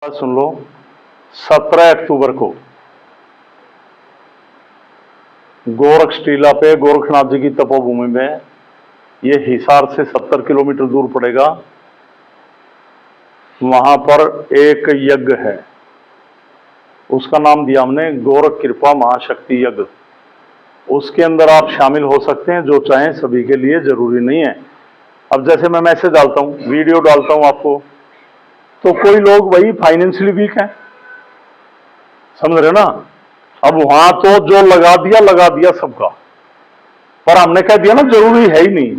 सुन लो, 17 अक्टूबर को गोरख टीला पे गोरखनाथ जी की तपोभूमि में, ये हिसार से 70 किलोमीटर दूर पड़ेगा, वहां पर एक यज्ञ है। उसका नाम दिया हमने गोरख कृपा महाशक्ति यज्ञ। उसके अंदर आप शामिल हो सकते हैं, जो चाहें, सभी के लिए जरूरी नहीं है। अब जैसे मैं मैसेज डालता हूं, वीडियो डालता हूं आपको, तो कोई लोग वही फाइनेंशियली वीक हैं, समझ रहे ना। अब वहां तो जो लगा दिया सबका, पर हमने कह दिया ना जरूरी है ही नहीं।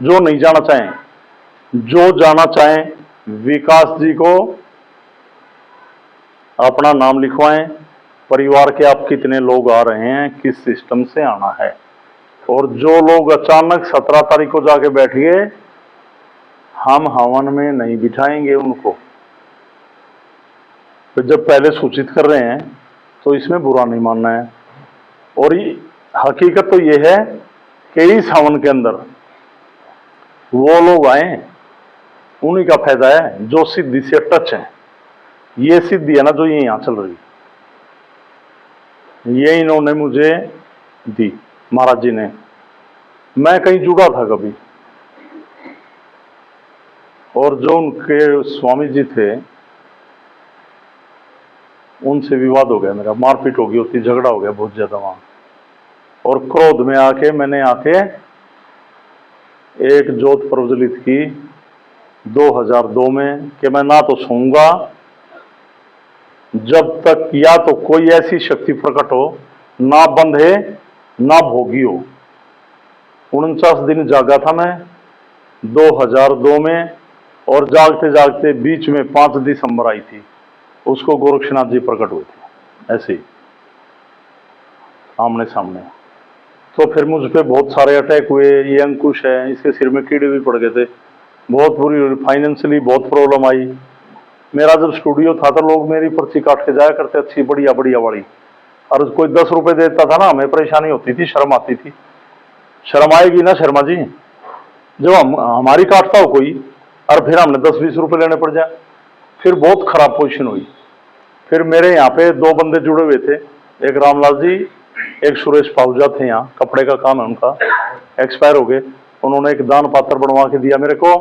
जो नहीं जाना चाहें, जो जाना चाहें, विकास जी को अपना नाम लिखवाएं, परिवार के आप कितने लोग आ रहे हैं, किस सिस्टम से आना है। और जो लोग अचानक 17 तारीख को जाके बैठ गए, हम हवन में नहीं बिठाएंगे उनको। तो जब पहले सूचित कर रहे हैं तो इसमें बुरा नहीं मानना है। और हकीकत तो ये है कि इस हवन के अंदर वो लोग आए, उन्हीं का फायदा है जो सिद्धि से टच है। ये सिद्धि है ना जो ये यहां चल रही, ये इन्होंने मुझे दी, महाराज जी ने। मैं कहीं जुड़ा था कभी, और जो उनके स्वामी जी थे उनसे विवाद हो गया मेरा, मारपीट हो गई होती, झगड़ा हो गया बहुत ज्यादा वहां। और क्रोध में आके मैंने एक जोत प्रज्वलित की 2002 में कि मैं ना तो सोऊंगा जब तक या तो कोई ऐसी शक्ति प्रकट हो, ना बंधे ना भोगी हो। 49 दिन जागा था मैं 2002 में, और जागते जागते बीच में 5 दिसंबर आई थी, उसको गोरक्षनाथ जी प्रकट हुए थे ऐसे ही आमने सामने। तो फिर मुझ पे बहुत सारे अटैक हुए। ये अंकुश है, इसके सिर में कीड़े भी पड़ गए थे, बहुत बुरी, फाइनेंशियली बहुत प्रॉब्लम आई। मेरा जब स्टूडियो था तो लोग मेरी पर्ची काट के जाया करते, अच्छी बढ़िया बढ़िया वाली। और कोई 10 रुपए देता था ना, हमें परेशानी होती थी, शर्म आती थी। शर्म आएगी ना शर्मा जी, जब हमारी काटता हो कोई और फिर हमने 10-20 रुपए लेने पड़ जाए, फिर बहुत खराब पोजीशन हुई। फिर मेरे यहाँ पे 2 बंदे जुड़े हुए थे, एक रामलाल जी, एक सुरेश पाहुजा थे, यहाँ कपड़े का काम है उनका, एक्सपायर हो गए। उन्होंने एक दान पात्र बनवा के दिया मेरे को।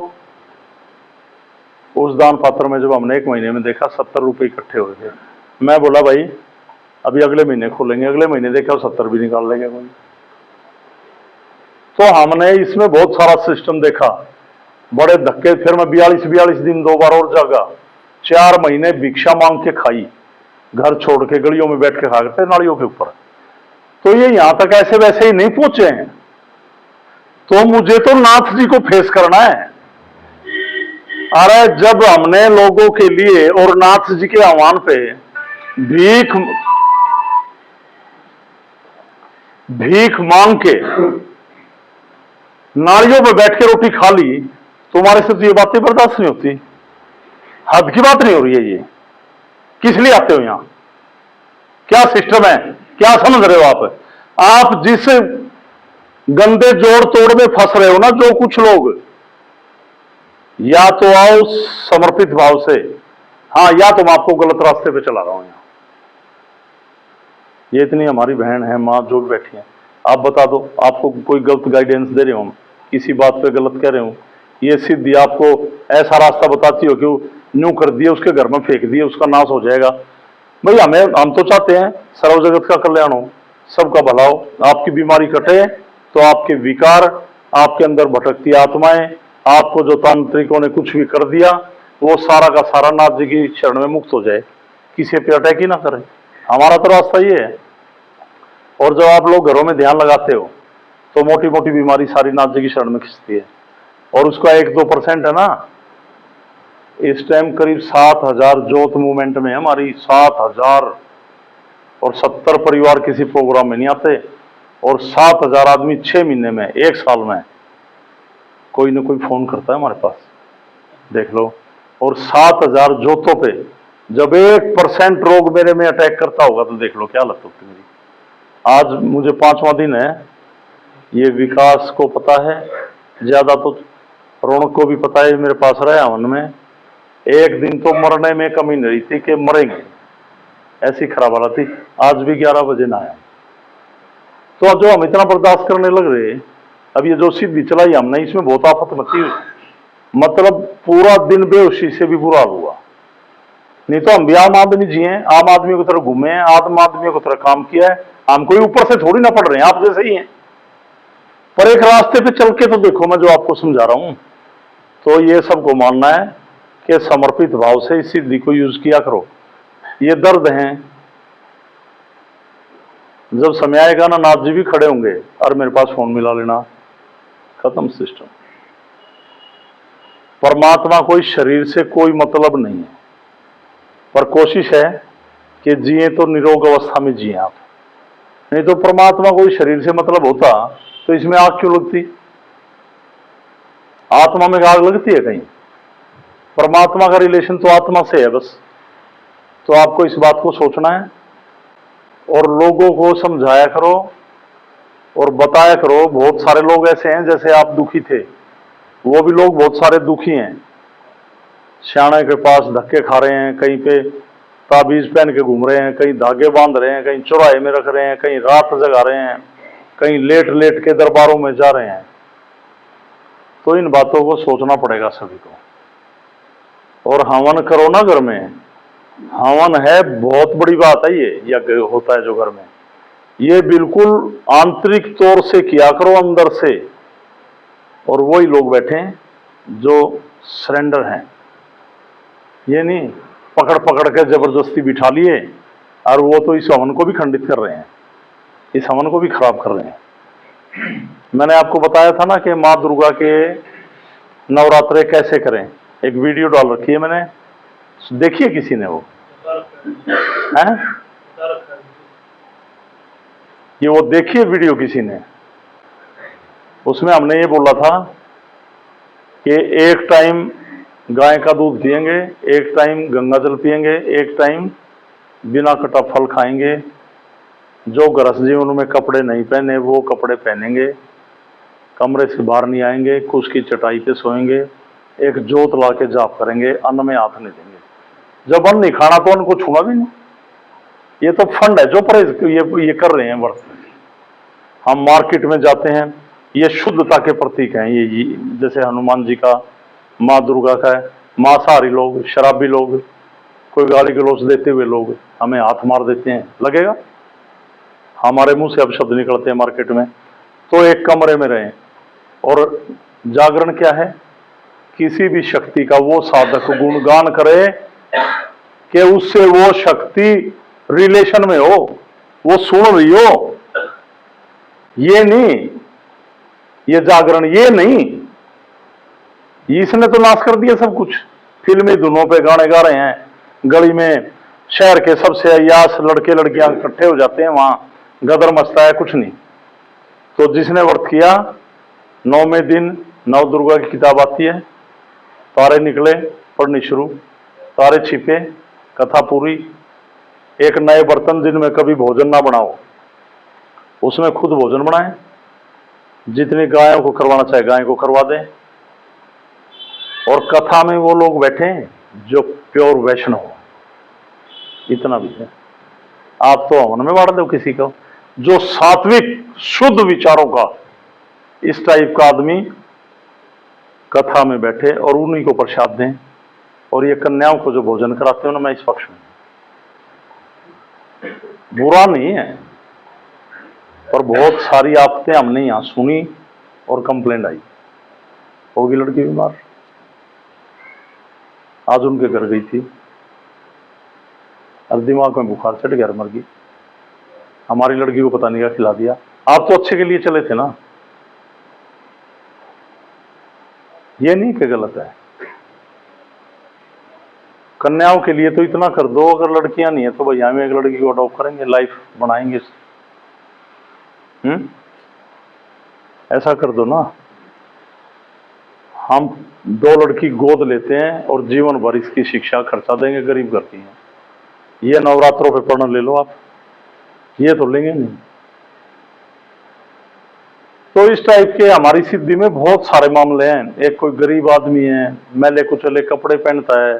उस दान पात्र में जब हमने 1 महीने में देखा 70 रुपए इकट्ठे हो गए। मैं बोला भाई अभी अगले महीने खोलेंगे, अगले महीने देखा 70 भी निकाल लेंगे कोई। तो हमने इसमें बहुत सारा सिस्टम देखा, बड़े धक्के। फिर मैं 42 दिन 2 बार और जागा, 4 महीने भिक्षा मांग के खाई, घर छोड़ के गलियों में बैठ के खा करते नालियों के ऊपर। तो ये यहां तक ऐसे वैसे ही नहीं पहुंचे हैं, तो मुझे तो नाथ जी को फेस करना है। अरे जब हमने लोगों के लिए और नाथ जी के आह्वान पे भीख मांग के नालियों पे बैठ के रोटी खा ली, तुम्हारे से तो ये बातें बर्दाश्त नहीं होती। हद की बात नहीं हो रही है ये। किस लिए आते हो यहां? क्या सिस्टम है, क्या समझ रहे हो आप जिस गंदे जोड़ तोड़ में फंस रहे हो ना, जो कुछ लोग, या तो आओ समर्पित भाव से, हाँ, या तो मैं आपको गलत रास्ते पे चला रहा हूं। यहां ये इतनी हमारी बहन है, मां जो भी बैठी है, आप बता दो, आपको कोई गलत गाइडेंस दे रहे हो, किसी बात पे गलत कह रहे हो, ये सिद्धि आपको ऐसा रास्ता बताती हो कि न्यू कर दिए, उसके घर में फेंक दिए, उसका नाश हो जाएगा। भाई हम तो चाहते हैं सर्व जगत का कल्याण हो, सबका भला हो, आपकी बीमारी कटे, तो आपके विकार, आपके अंदर भटकती आत्माएं, आपको जो तांत्रिकों ने कुछ भी कर दिया, वो सारा का सारा नाथ जी की शरण में मुक्त हो जाए, किसी पे अटैक ही ना करे। हमारा तो रास्ता ये है। और जब आप लोग घरों में ध्यान लगाते हो तो मोटी मोटी बीमारी सारी नाथ जी की शरण में खिंचती है, और उसका 1-2% है ना। इस टाइम करीब 7,000 जोत मूवमेंट में हमारी, 7,000, और 70 परिवार किसी प्रोग्राम में नहीं आते, और 7,000 आदमी 6 महीने में, 1 साल में कोई ना कोई फोन करता है हमारे पास, देख लो। और 7,000 जोतों पे जब 1% रोग मेरे में अटैक करता होगा तो देख लो क्या हालत होती मेरी। आज मुझे 5वां दिन है, ये विकास को पता है, ज्यादा तो रौनक को भी पता है, मेरे पास रहा हवन में एक दिन तो मरने में कमी नहीं रही थी कि मरेंगे, ऐसी खराब हालत थी। आज भी 11 बजे ना आया। तो अब जो हम इतना बर्दाश्त करने लग रहे, अब ये जो सीधी चलाई हमने, इसमें बहुत आफत मची हुई। मतलब पूरा दिन बेहोशी से भी बुरा हुआ। नहीं तो हम भी आम आदमी जिए, आम आदमी की तरह घूमे हैं, आम आदमी की तरह काम किया है। हम कोई ऊपर से थोड़ी ना पड़ रहे हैं, आप जैसे ही हैं। पर एक रास्ते पे चल के तो देखो, मैं जो आपको समझा रहा हूं, तो ये सबको मानना है कि समर्पित भाव से इस सिद्धि को यूज किया करो। ये दर्द हैं, जब समय आएगा ना, नाथ जी भी खड़े होंगे और मेरे पास फोन मिला लेना, खत्म सिस्टम। परमात्मा कोई शरीर से कोई मतलब नहीं है, पर कोशिश है कि जिए तो निरोग अवस्था में जिए आप। नहीं तो परमात्मा कोई शरीर से मतलब होता तो इसमें आग क्यों लगती? आत्मा में आग लगती है कहीं? परमात्मा का रिलेशन तो आत्मा से है बस। तो आपको इस बात को सोचना है और लोगों को समझाया करो और बताया करो। बहुत सारे लोग ऐसे हैं, जैसे आप दुखी थे, वो भी लोग बहुत सारे दुखी हैं। सियाने के पास धक्के खा रहे हैं, कहीं पे ताबीज पहन के घूम रहे हैं, कहीं धागे बांध रहे हैं, कहीं चौराहे में रख रहे हैं, कहीं रात जगा रहे हैं, कहीं लेट लेट के दरबारों में जा रहे हैं। तो इन बातों को सोचना पड़ेगा सभी को। और हवन करो ना घर में, हवन है बहुत बड़ी बात है। ये यज्ञ होता है जो घर में, ये बिल्कुल आंतरिक तौर से किया करो, अंदर से। और वही लोग बैठे हैं जो सरेंडर हैं। ये नहीं पकड़ पकड़ के जबरदस्ती बिठा लिए, और वो तो इस हवन को भी खंडित कर रहे हैं, इस हवन को भी खराब कर रहे हैं। मैंने आपको बताया था ना कि माँ दुर्गा के नवरात्रे कैसे करें, एक वीडियो डाल रखी है मैंने, देखिए किसी ने वो है? ये वो देखिए वीडियो किसी ने। उसमें हमने ये बोला था कि एक टाइम गाय का दूध पिएंगे, एक टाइम गंगा जल पिएंगे, एक टाइम बिना कटा फल खाएंगे। जो गृहस्थ जीवन में कपड़े नहीं पहने वो कपड़े पहनेंगे, कमरे से बाहर नहीं आएंगे, कुश की चटाई पे सोएंगे, एक जोत ला के जाप करेंगे, अन्न में हाथ नहीं देंगे। जब अन्न नहीं खाना तो अन्न को छूना भी नहीं। ये तो फंड है जो परहेज ये कर रहे हैं वर्ष। हम मार्केट में जाते हैं, ये शुद्धता के प्रतीक हैं। ये जैसे हनुमान जी का, माँ दुर्गा का है। मांसाहारी लोग, शराबी लोग, कोई गाली गलौज देते हुए लोग हमें हाथ मार देते हैं, लगेगा? हमारे मुंह से अब शब्द निकलते हैं मार्केट में। तो एक कमरे में रहें। और जागरण क्या है? किसी भी शक्ति का वो साधक गुणगान करे कि उससे वो शक्ति रिलेशन में हो, वो सुन रही हो। ये नहीं, ये जागरण ये नहीं, इसने तो नाश कर दिया सब कुछ। फिल्मी धुनों पे गाने गा रहे हैं, गली में शहर के सबसे अय्याश लड़के लड़कियां इकट्ठे हो जाते हैं, वहां गदर मचता है, कुछ नहीं। तो जिसने व्रत किया, 9वें दिन नव दुर्गा की किताब आती है, तारे निकले, पढ़नी शुरू, तारे छिपे, कथा पूरी। एक नए बर्तन जिनमें कभी भोजन ना बनाओ, उसमें खुद भोजन बनाए। जितनी गायों को करवाना चाहे गाय को करवा दें। और कथा में वो लोग बैठे जो प्योर वैष्णव, इतना भी है। आप तो हवन में बांट दो किसी को, जो सात्विक शुद्ध विचारों का, इस टाइप का आदमी कथा में बैठे और उन्हीं को प्रसाद दें। और ये कन्याओं को जो भोजन कराते हो ना, मैं इस पक्ष में, बुरा नहीं है। पर बहुत सारी आफतें हमने यहां सुनी और कंप्लेंट आई, होगी लड़की बीमार, आज उनके घर गई थी और दिमाग में बुखार चढ़ गया, मर गई। हमारी लड़की को पता नहीं क्या खिला दिया। आप तो अच्छे के लिए चले थे ना, ये नहीं कि गलत है। कन्याओं के लिए तो इतना कर दो, अगर लड़कियां नहीं है तो भैया हम एक लड़की को अडॉप्ट करेंगे, लाइफ बनाएंगे। ऐसा कर दो ना। हम 2 लड़की गोद लेते हैं और जीवन भर इसकी शिक्षा खर्चा देंगे, गरीब घर की है। ये नवरात्रों पे पढ़ना ले लो आप, ये तो लेंगे नहीं। तो इस टाइप के हमारी सिद्धि में बहुत सारे मामले हैं। एक कोई गरीब आदमी है, मैले कुचले कपड़े पहनता है,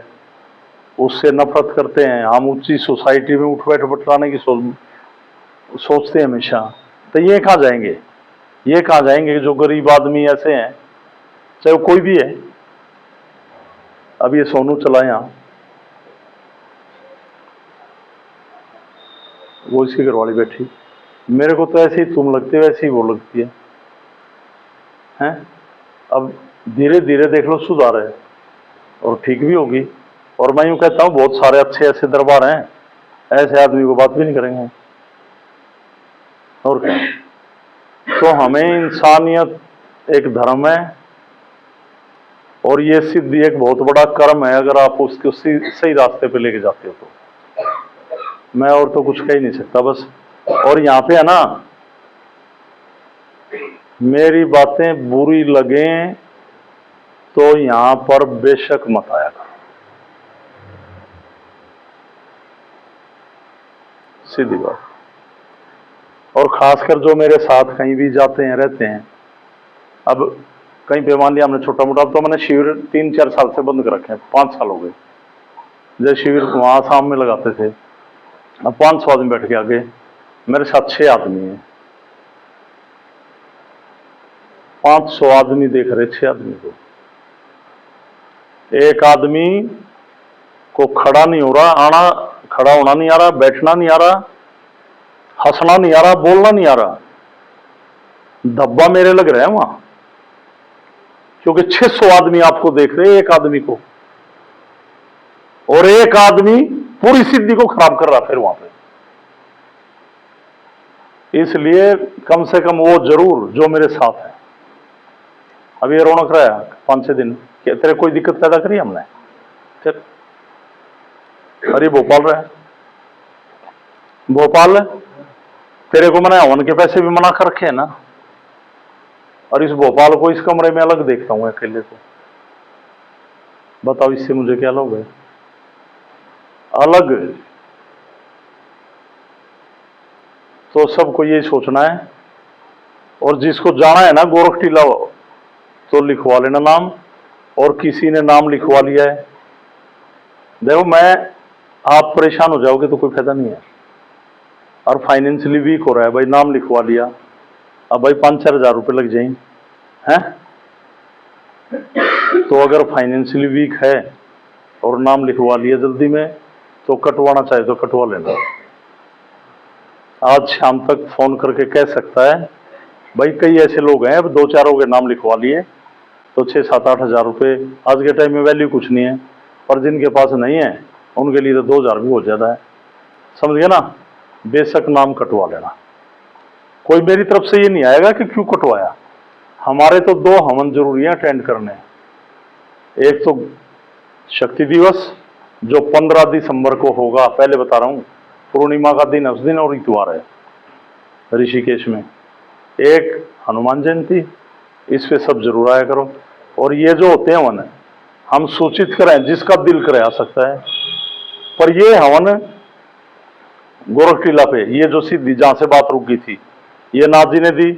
उससे नफरत करते हैं। हम ऊंची सोसाइटी में उठ बैठ बटलाने की सोचते हैं हमेशा। तो ये कहाँ जाएंगे, ये कहाँ जाएंगे कि जो गरीब आदमी ऐसे हैं, चाहे वो कोई भी है। अब ये सोनू चला यहाँ, वो इसकी घरवाली बैठी, मेरे को तो ऐसे ही तुम लगती है वैसे ही वो लगती है, हैं? अब धीरे धीरे देख लो सुधार है और ठीक भी होगी। और मैं यूँ कहता हूँ बहुत सारे अच्छे ऐसे दरबार हैं, ऐसे आदमी को बात भी नहीं करेंगे। और क्या, तो हमें इंसानियत एक धर्म है और ये सिद्धि एक बहुत बड़ा कर्म है। अगर आप उसको सही रास्ते पे लेके जाते हो तो मैं और तो कुछ कह ही नहीं सकता बस। और यहाँ पे है ना, मेरी बातें बुरी लगें तो यहाँ पर बेशक मत आया करो, सीधी बात। और खासकर जो मेरे साथ कहीं भी जाते हैं रहते हैं, अब कहीं पे मान लिया हमने छोटा मोटा, तो मैंने शिविर 3-4 साल से बंद कर रखे हैं, 5 साल हो गए। जैसे शिविर वहां शाम में लगाते थे, अब 500 आदमी बैठ के आगे, मेरे साथ 6 आदमी हैं, 500 आदमी देख रहे, 6 आदमी को। एक आदमी को खड़ा नहीं हो रहा, खड़ा होना नहीं आ रहा, बैठना नहीं आ रहा, हंसना नहीं आ रहा, बोलना नहीं आ रहा, धब्बा मेरे लग रहा है वहां, क्योंकि 600 आदमी आपको देख रहे एक आदमी को, और एक आदमी पूरी सिद्धि को खराब कर रहा फिर वहां पे। इसलिए कम से कम वो जरूर जो मेरे साथ है। अब ये रौनक रहा 5-6 दिन, क्या तेरे कोई दिक्कत पैदा करी हमने? फिर अरे भोपाल रहा है, भोपाल तेरे को मैंने हवन के पैसे भी मना कर रखे हैं ना, और इस भोपाल को इस कमरे में अलग देखता हूं अकेले को। बताओ इससे मुझे क्या लोग है अलग? तो सबको ये सोचना है, और जिसको जाना है ना गोरख टीला तो लिखवा लेना नाम, और किसी ने नाम लिखवा लिया है, देखो मैं, आप परेशान हो जाओगे तो कोई फायदा नहीं है। और फाइनेंशियली वीक हो रहा है भाई, नाम लिखवा लिया, अब भाई 5-4 हज़ार रुपये लग जाएंगे, हैं? तो अगर फाइनेंशियली वीक है और नाम लिखवा लिया जल्दी में, तो कटवाना चाहे तो कटवा लेना। आज शाम तक फोन करके कह सकता है भाई, कई ऐसे लोग हैं, अब 2-4 के नाम लिखवा लिए तो 6-7-8 हज़ार रुपये आज के टाइम में वैल्यू कुछ नहीं है, और जिनके पास नहीं है उनके लिए तो 2,000 भी बहुत ज़्यादा है, समझ गए ना? बेशक नाम कटवा लेना, कोई मेरी तरफ से ये नहीं आएगा कि क्यों कटवाया। हमारे तो 2 हवन जरूरी है अटेंड करने, एक तो शक्ति दिवस जो 15 दिसंबर को होगा, पहले बता रहा हूँ, पूर्णिमा का दिन है उस दिन, और इतवार है ऋषिकेश में। एक हनुमान जयंती, इस पे सब जरूर आया करो। और ये जो होते हैं हवन, हम सूचित करें, जिसका दिल करे आ सकता है, पर ये हवन गोरख टीला पे, ये जो सिद्धि जहां से बात रुक गई थी, ये नाथ जी ने दी।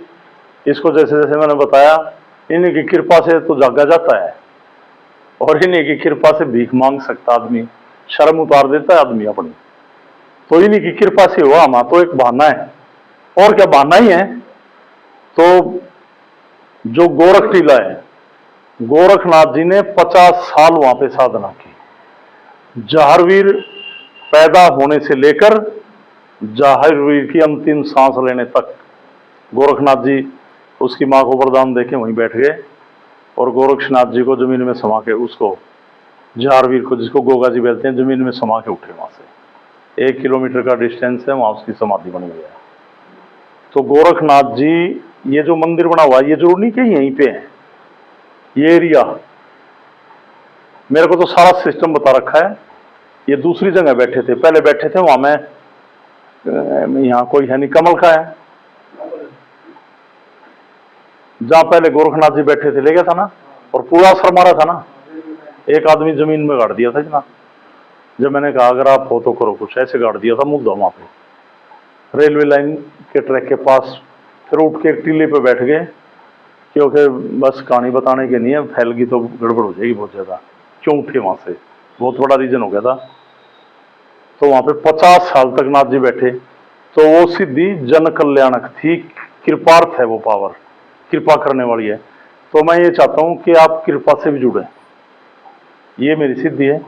इसको जैसे जैसे मैंने बताया, इन्हीं की कृपा से तो जागा जाता है, और इन्हीं की कृपा से भीख मांग सकता आदमी, शर्म उतार देता है आदमी अपनी, तो इन्हीं की कृपा से हुआ। हमारा तो एक बहाना है, और क्या बहाना ही है। तो जो गोरख टीला है, गोरखनाथ जी ने 50 साल वहां पे साधना की, जहारवीर पैदा होने से लेकर जहारवीर की अंतिम सांस लेने तक गोरखनाथ जी उसकी मां को वरदान देके वहीं बैठ गए, और गोरक्षनाथ जी को जमीन में समा के, उसको जहारवीर को, जिसको गोगा जी बोलते हैं, जमीन में समा के उठे वहां से। 1 किलोमीटर का डिस्टेंस है, वहां उसकी समाधि बनी हुई है। तो गोरखनाथ जी, ये जो मंदिर बना हुआ है, ये जरूर नहीं कि यहीं पे है, ये एरिया मेरे को तो सारा सिस्टम बता रखा है। ये दूसरी जगह बैठे थे, पहले बैठे थे वहां में, यहाँ कोई है नहीं, कमल का है जहां पहले गोरखनाथ जी बैठे थे, ले गया था ना, और पूरा असर मारा था ना, एक आदमी जमीन में गाड़ दिया था जना। जब मैंने कहा अगर आप हो तो करो कुछ, ऐसे गाड़ दिया था मुद्दा वहां पे रेलवे लाइन के ट्रैक के पास। फिर उठ के एक टीले पे बैठ गए, क्योंकि बस कहानी बताने के नहीं है, फैल गई तो गड़बड़ हो जाएगी बहुत ज्यादा। क्यों उठे वहां से, बहुत बड़ा रीजन हो गया था। तो वहां पे 50 साल तक नाथ जी बैठे। तो वो सिद्धि जन कल्याणक थी, कृपार्थ है वो पावर, कृपा करने वाली है। तो मैं ये चाहता हूं कि आप कृपा से भी जुड़े, ये मेरी सिद्धि है।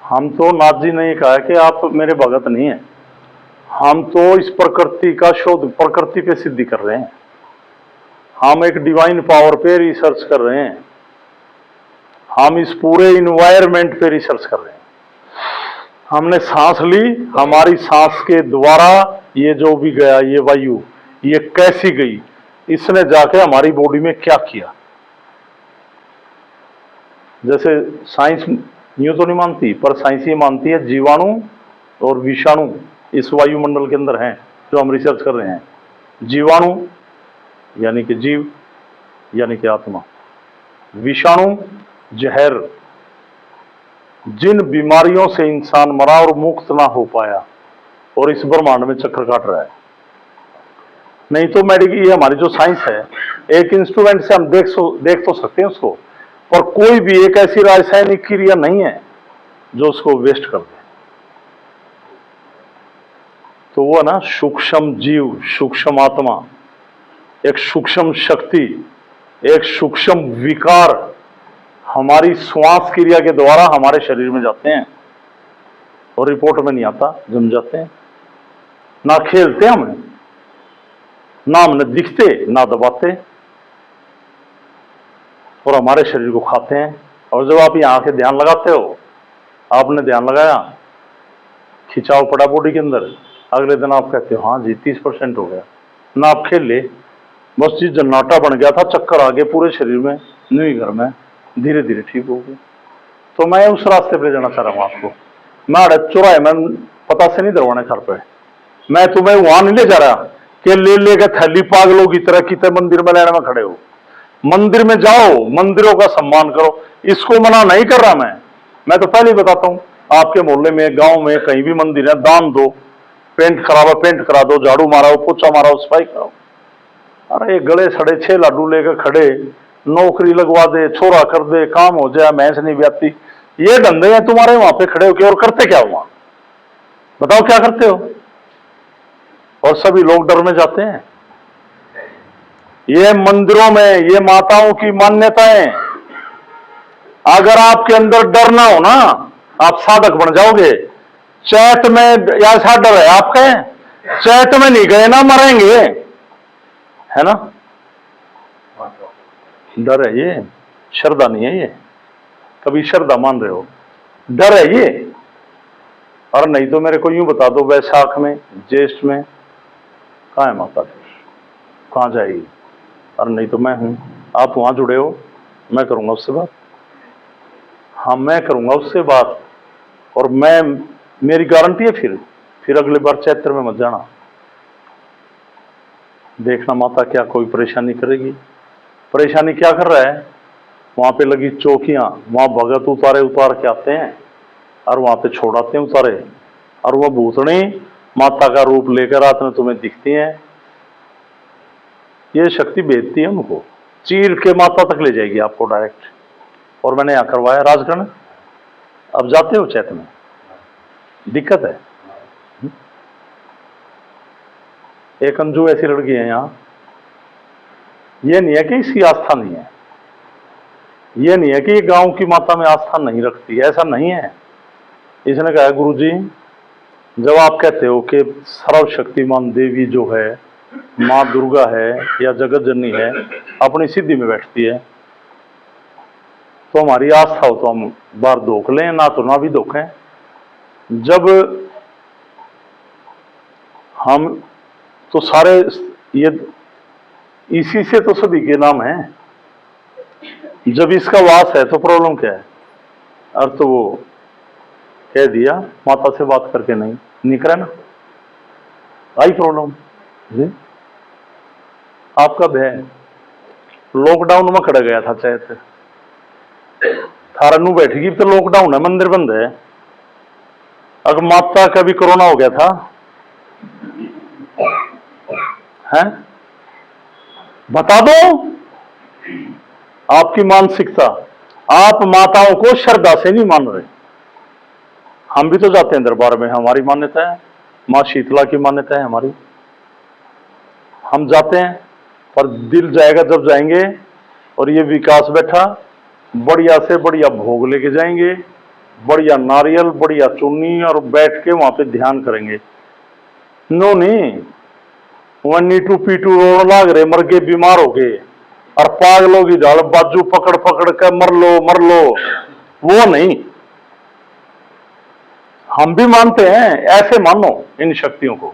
हम तो नाथ जी ने ये कहा है कि आप मेरे भगत नहीं है, हम तो इस प्रकृति का शोध, प्रकृति पे सिद्धि कर रहे हैं, हम एक डिवाइन पावर पे रिसर्च कर रहे हैं, हम इस पूरे इन्वायरमेंट पे रिसर्च कर रहे हैं। हमने सांस ली, हमारी सांस के द्वारा ये जो भी गया, ये वायु ये कैसी गई, इसने जाके हमारी बॉडी में क्या किया। जैसे साइंस यूं तो नहीं मानती, पर साइंस ये मानती है जीवाणु और विषाणु इस वायुमंडल के अंदर हैं, जो हम रिसर्च कर रहे हैं। जीवाणु यानी कि जीव, यानी कि आत्मा, विषाणु जहर, जिन बीमारियों से इंसान मरा और मुक्त ना हो पाया और इस ब्रह्मांड में चक्कर काट रहा है। नहीं तो मेडिकल, ये हमारी जो साइंस है, एक इंस्ट्रूमेंट से हम देख तो सकते हैं उसको, पर कोई भी एक ऐसी रासायनिक क्रिया नहीं है जो उसको वेस्ट कर दे। तो वो ना सूक्ष्म जीव, सूक्ष्म आत्मा, एक सूक्ष्म शक्ति, एक सूक्ष्म विकार हमारी श्वास क्रिया के द्वारा हमारे शरीर में जाते हैं और रिपोर्ट में नहीं आता, जम जाते हैं। ना खेलते हमें, ना हमने दिखते, ना दबाते, और हमारे शरीर को खाते हैं। और जब आप यहां के ध्यान लगाते हो, आपने ध्यान लगाया, खिंचाव पड़ा बॉडी के अंदर, अगले दिन आप कहते हो हाँ जी 30% हो गया। ना आप खेल ले, बस चीज जन्नाटा बन गया था, चक्कर आ गए पूरे शरीर में, नहीं घर में, धीरे धीरे ठीक हो गए। तो मैं उस रास्ते पे जाना चाह रहा हूं आपको। मैं अड़े चौराहे में पता से नहीं दरवाने घर पे, मैं तुम्हें वहां नहीं ले जा रहा कि ले लेकर थैली पागलों की तरह कितने मंदिर में लेने में खड़े हो। मंदिर में जाओ, मंदिरों का सम्मान करो, इसको मना नहीं कर रहा मैं तो पहले ही बताता हूं, आपके मोहल्ले में, गांव में कहीं भी मंदिर है, दान दो, पेंट खराब है पेंट करा दो, झाड़ू मारा हो, पोछा मारा हो, सफाई कराओ। अरे गले सड़े 6 लाडू लेकर खड़े, नौकरी लगवा दे, छोरा कर दे, काम हो जाए, भैंस नहीं ब्याती, ये धंधे हैं तुम्हारे वहां पे खड़े होके। और करते क्या हो वहां, बताओ क्या करते हो? और सभी लोग डर में जाते हैं। ये मंदिरों में ये माताओं की मान्यताएं, अगर आपके अंदर डर ना हो ना, आप साधक बन जाओगे। चैत में ऐसा डर है आपके, चैत में नहीं गए ना मरेंगे, है ना? डर है ये, श्रद्धा नहीं है ये। कभी श्रद्धा मान रहे हो, डर है ये। और नहीं तो मेरे को यूं बता दो, वैशाख में, ज्येष्ठ में कहाँ है माता, कहाँ जाएगी? और नहीं तो मैं हूं, आप वहां जुड़े हो, मैं करूंगा उससे बात। हाँ मैं करूंगा उससे बात, और मैं, मेरी गारंटी है फिर अगली बार चैत्र में मत जाना, देखना माता क्या कोई परेशानी करेगी। परेशानी क्या कर रहा है? वहां पे लगी चौकियां, वहां भगत उतार के आते हैं और वहां पे छोड़ाते हैं उतारे, और वह भूतनी माता का रूप लेकर रात में तुम्हें दिखती हैं। ये शक्ति भेजती है उनको, चीर के माता तक ले जाएगी आपको डायरेक्ट। और मैंने यहां करवाया राजगढ़, अब जाते हो चैत में, दिक्कत है। एक अंजू ऐसी लड़की है यहां, ये नहीं है कि इसकी आस्था नहीं है, ये नहीं है कि गांव की माता में आस्था नहीं रखती, ऐसा नहीं है। इसने कहा गुरुजी, जब आप कहते हो कि सर्वशक्तिमान देवी जो है माँ दुर्गा है या जगत जननी है, अपनी सिद्धि में बैठती है, तो हमारी आस्था हो तो हम बार धोख लें, ना तो ना भी धोखें। जब हम तो सारे ये इसी से तो सभी के नाम है, जब इसका वास है तो प्रॉब्लम क्या है? और तो वो कह दिया माता से बात करके नहीं करा ना, आई प्रॉब्लम जी। आपका भय लॉकडाउन में खड़ा गया था, चैत थारा नू बैठेगी तो लॉकडाउन है, मंदिर बंद है। अगर माता का भी कोरोना हो गया था, हैं? बता दो आपकी मानसिकता, आप माताओं को श्रद्धा से नहीं मान रहे। हम भी तो जाते हैं दरबार में, हमारी मान्यता है, मां शीतला की मान्यता है हमारी, हम जाते हैं, पर दिल जाएगा जब जाएंगे। और ये विकास बैठा बढ़िया से बढ़िया भोग लेके जाएंगे, बढ़िया नारियल, बढ़िया चुन्नी, और बैठ के वहां पे ध्यान करेंगे। नो नहीं, वह नीटू पीटू रोड लाग रहे, मर गए, बीमार हो गए, और पागलों की झाड़ बाजू पकड़ पकड़ कर मर लो, वो नहीं। हम भी मानते हैं, ऐसे मानो इन शक्तियों को,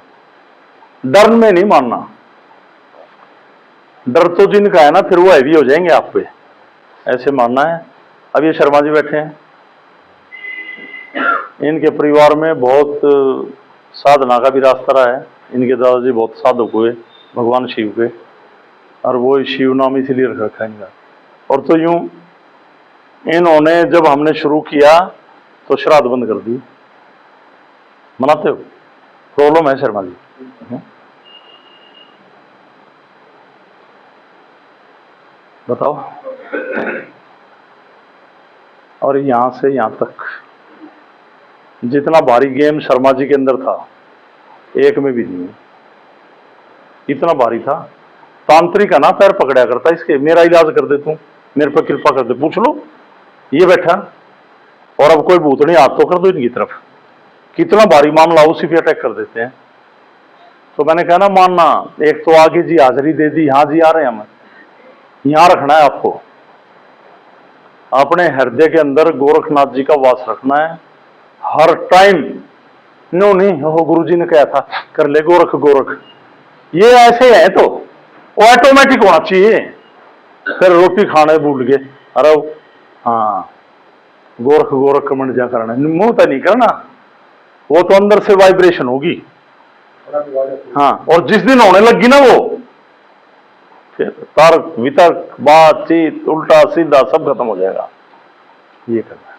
डर में नहीं मानना। डर तो जिनका है ना, फिर वो हैवी हो जाएंगे आप पे, ऐसे मानना है। अब ये शर्मा जी बैठे हैं, इनके परिवार में बहुत साधना का भी रास्ता रहा है। इनके दादाजी बहुत साधक हुए भगवान शिव के, और वो शिव नाम इसीलिए रख रखा है इनका। और तो यूं इन्होंने जब हमने शुरू किया तो श्राद्ध बंद कर दी। मनाते हो? प्रॉब्लम है शर्मा जी? बताओ। और यहां से यहां तक जितना भारी गेम शर्मा जी के अंदर था, एक में भी नहीं, इतना भारी था। तांत्रिक है ना, पैर पकड़ा करता इसके, मेरा इलाज कर दे तू, मेरे पर कृपा कर दे, पूछ लो। ये बैठा, और अब कोई भूतनी हाथ तो कर दो इनकी तरफ, कितना भारी मामला उसी पे अटैक कर देते हैं। तो मैंने कहा ना मानना, एक तो आगे जी हाजिरी दे दी, हाँ जी आ रहे हैं हम, यहां रखना है आपको, अपने हृदय के अंदर गोरखनाथ जी का वास रखना है हर टाइम। नो नहीं हो, गुरु जी ने कहा था कर ले गोरख गोरख, ये ऐसे है तो वो ऑटोमेटिक होना चाहिए। फिर रोटी खाने भूल गए, अरे हाँ गोरख गोरख कमंड जा करना, मुंह तो नहीं करना, वो तो अंदर से वाइब्रेशन होगी। हाँ, और जिस दिन होने लगी ना वो, फिर तर्क वितर्क बातचीत उल्टा सीधा सब खत्म हो जाएगा। ये करना है।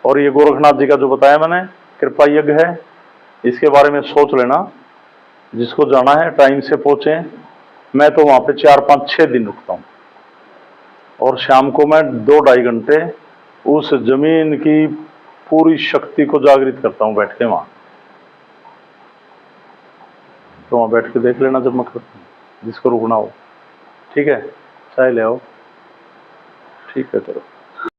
और ये गोरखनाथ जी का जो बताया मैंने कृपा यज्ञ है, इसके बारे में सोच लेना, जिसको जाना है टाइम से पहुंचे। मैं तो वहां पे 4 5 6 दिन रुकता हूं, और शाम को मैं 2-2.5 घंटे उस जमीन की पूरी शक्ति को जागृत करता हूं बैठ के वहां। तो वहां बैठ के देख लेना जब मैं करता हूं, जिसको रुकना हो। ठीक है, चाय ले आओ। ठीक है, करो।